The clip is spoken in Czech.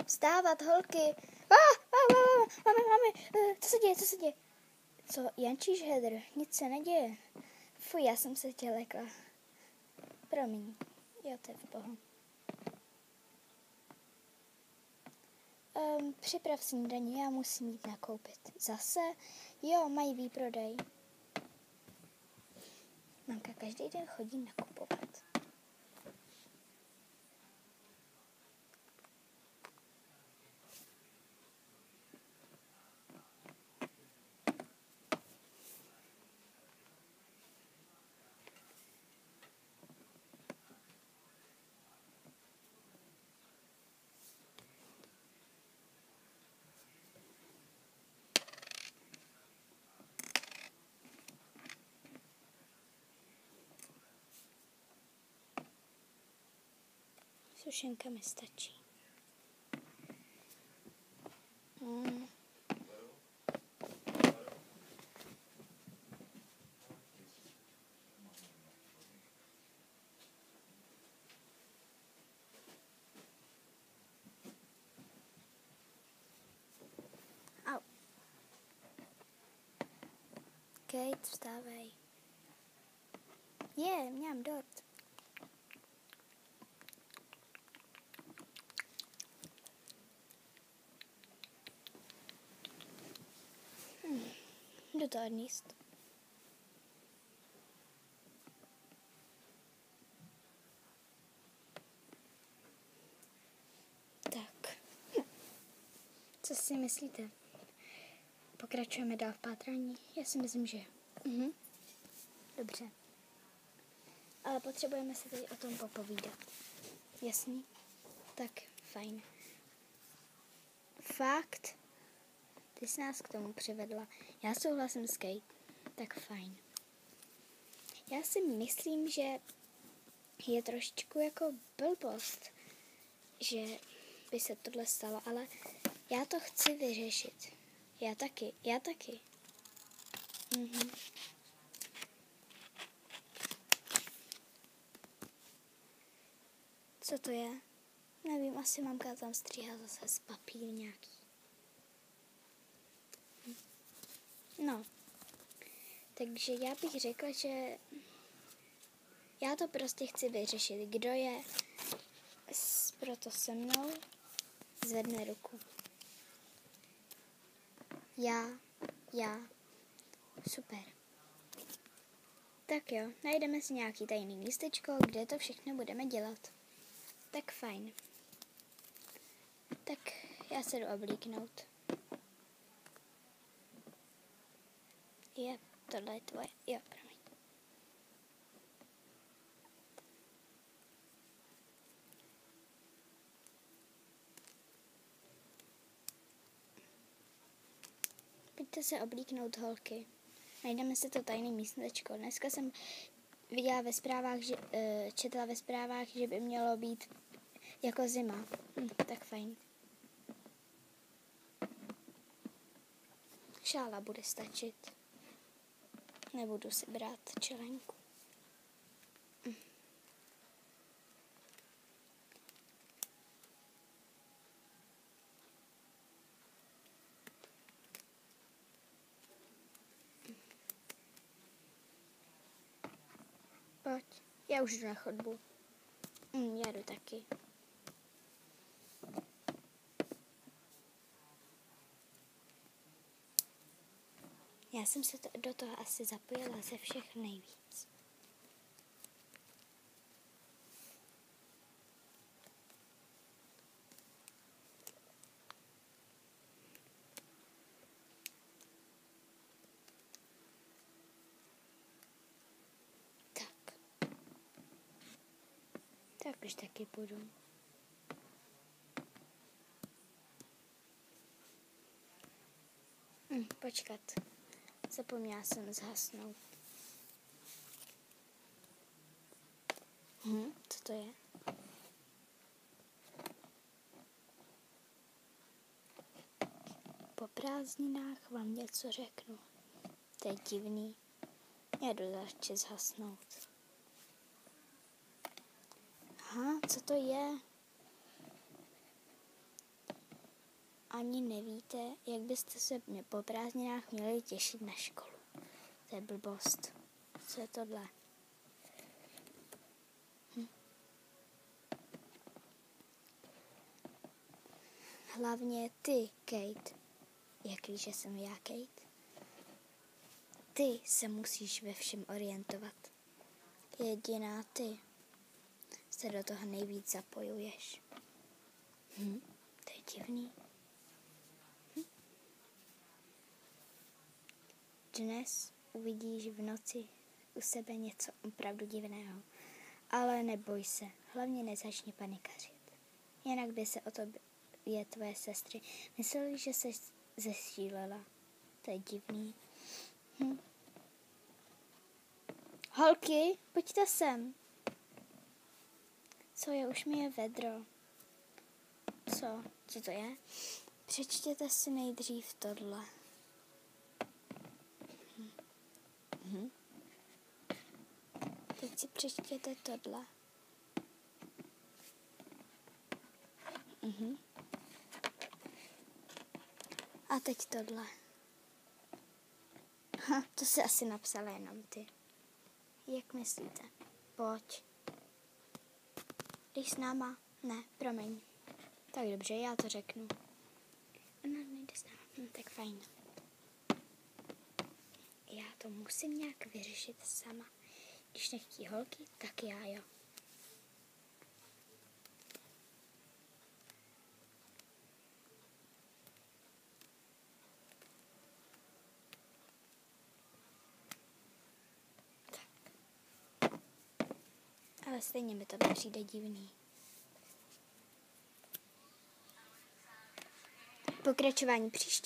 Vstávat, holky. Mami, co se děje? Co, jančíš, Heather? Nic se neděje. Fuj, já jsem se tě lekla. Promiň. Jo, to je v pohodě. Připrav snídaní, já musím jít nakoupit. Zase? Jo, mají výprodej. Mamka každý den chodí nakupovat. Sušenka mi stačí. Au. Kate, vstávej. Mňam dort. Jdu to odníst. Tak. Co si myslíte? Pokračujeme dál v pátrání? Já si myslím, že Dobře. Ale potřebujeme se teď o tom popovídat. Jasný? Tak, fajn. Fakt? Ty jsi nás k tomu přivedla. Já souhlasím s Kate. Tak fajn. Já si myslím, že je trošičku jako blbost, že by se tohle stalo, ale já to chci vyřešit. Já taky. Co to je? Nevím, asi mamka tam stříhá zase z papír nějaký. No, takže já bych řekla, že já to prostě chci vyřešit. Kdo je proto se mnou, zvedne ruku. Já. Super. Tak jo, najdeme si nějaký tajný místečko, kde to všechno budeme dělat. Tak fajn. Tak já se jdu oblíknout. Tohle je tvoje. Jo, promiň. Pojďte se oblíknout, holky. Najdeme si to tajné místečko. Dneska jsem viděla ve zprávách, četla ve zprávách, že by mělo být jako zima. Tak fajn. Šála bude stačit. Nebudu si brát čelenku. Pojď, já už jdu na chodbu. Já jdu taky. Já jsem se do toho asi zapojila ze všech nejvíc. Tak už taky půjdu. Počkat. Zapomněla jsem zhasnout. Co to je? Po prázdninách vám něco řeknu. To je divný. Já jdu radši zhasnout. Co to je? ani nevíte, jak byste se po prázdninách měli těšit na školu. To je blbost. Co je tohle? Hlavně ty, Kate. Jakliže jsem já, Kate. Ty se musíš ve všem orientovat. Jediná ty se do toho nejvíc zapojuješ. To je divný. Dnes uvidíš v noci u sebe něco opravdu divného. Ale neboj se, hlavně nezačni panikařit. Jinak by se o tobě tvoje sestry mysleli, že jsi zesílela. To je divný. Holky, pojďte sem. Co je, už mi je vedro. Co to je? Přečtěte si nejdřív tohle. Teď si přečtěte tohle. A teď tohle. To si asi napsala jenom ty. Jak myslíte? Pojď. Jdeš s náma? Ne, promiň. Tak dobře, já to řeknu. Ona nejde s náma. Tak fajn. Já to musím nějak vyřešit sama. Když nechtí holky, tak já jo. Ale stejně mi to přijde divný. Pokračování příště.